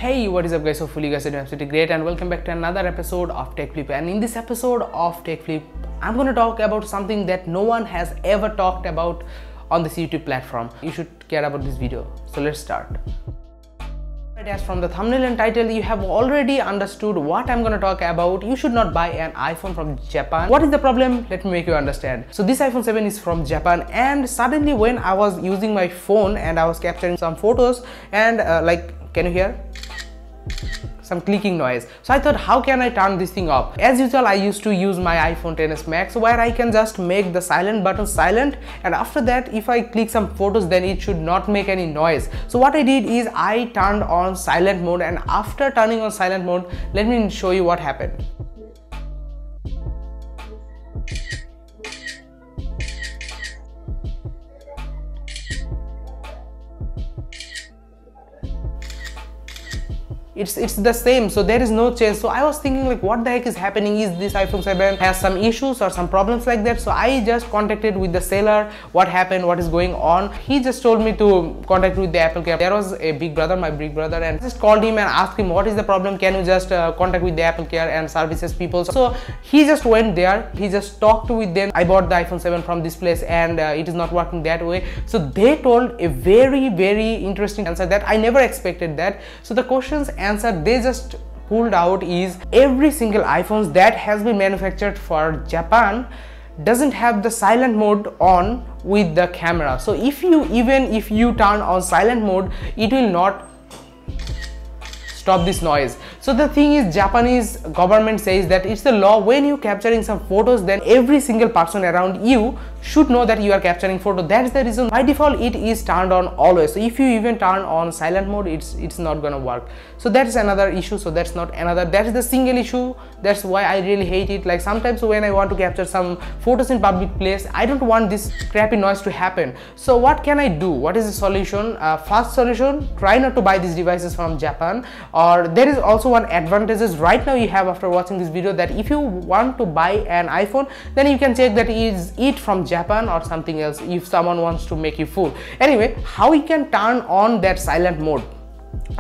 Hey, what is up guys? Hopefully you guys are doing absolutely great and welcome back to another episode of Tech Flip. And in this episode of Tech Flip, I'm going to talk about something that no one has ever talked about on this YouTube platform. You should care about this video. So let's start. As from the thumbnail and title, you have already understood what I'm going to talk about. You should not buy an iPhone from Japan. What is the problem? Let me make you understand. So this iPhone 7 is from Japan, and suddenly when I was using my phone and I was capturing some photos and can you hear some clicking noise? So I thought, how can I turn this thing off? As usual, I used to use my iPhone XS Max where I can just make the silent button silent, and after that if I click some photos then it should not make any noise. So what I did is I turned on silent mode, and after turning on silent mode, let me show you what happened. It's the same, so there is no change. So I was thinking, like, what the heck is happening? Is this iPhone 7 has some issues or some problems like that? So I just contacted with the seller, what happened, what is going on. He just told me to contact with the Apple Care. There was a big brother, my big brother, and I just called him and asked him what is the problem, can you just contact with the Apple Care and services people. So he just went there, he just talked with them. I bought the iPhone 7 from this place and it is not working that way. So they told a very interesting answer that I never expected that. So the questions answer they just pulled out is every single iPhones that has been manufactured for Japan doesn't have the silent mode on with the camera. So even if you turn on silent mode, it will not stop this noise. So the thing is, Japanese government says that it's the law, when you capturing some photos, then every single person around you should know that you are capturing photo. That's the reason by default it is turned on always. So if you even turn on silent mode, it's not gonna work. So that is another issue. So that's not another, that is the single issue. That's why I really hate it. Like sometimes when I want to capture some photos in public place, I don't want this crappy noise to happen. So what can I do? What is the solution? First solution, try not to buy these devices from Japan. Or there is also one advantages right now you have after watching this video, that if you want to buy an iPhone, then you can check that is it from Japan or something else if someone wants to make you fool. Anyway, how you can turn on that silent mode?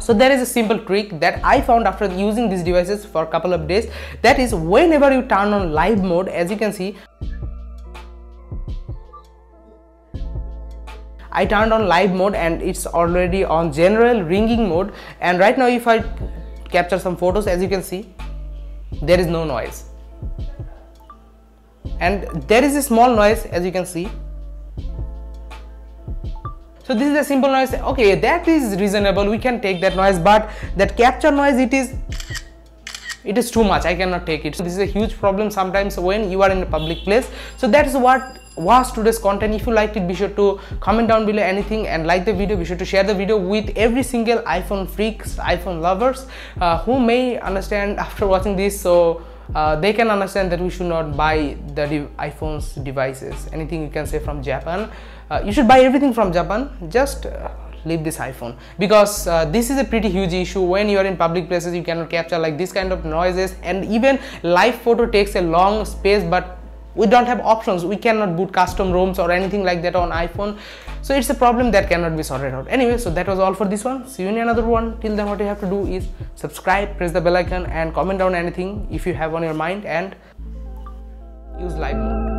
So there is a simple trick that I found after using these devices for a couple of days. That is, whenever you turn on live mode, as you can see, I turned on live mode and it's already on general ringing mode, and right now if I capture some photos, as you can see, there is no noise, and there is a small noise, as you can see. So this is a simple noise. Okay, that is reasonable, we can take that noise, but that capture noise, it is too much. I cannot take it. So this is a huge problem sometimes when you are in a public place. So that is what was today's content. If you liked it, be sure to comment down below anything and like the video. Be sure to share the video with every single iPhone freaks, iPhone lovers who may understand after watching this, so they can understand that we should not buy the iPhone's devices. Anything you can say from Japan, you should buy everything from Japan. Just leave this iPhone, because this is a pretty huge issue. When you are in public places, you cannot capture like this kind of noises, and even live photo takes a long space, but we don't have options. We cannot boot custom ROMs or anything like that on iPhone. So it's a problem that cannot be sorted out. Anyway, so that was all for this one. See you in another one. Till then, what you have to do is subscribe, press the bell icon, and comment down anything if you have on your mind, and use live mode.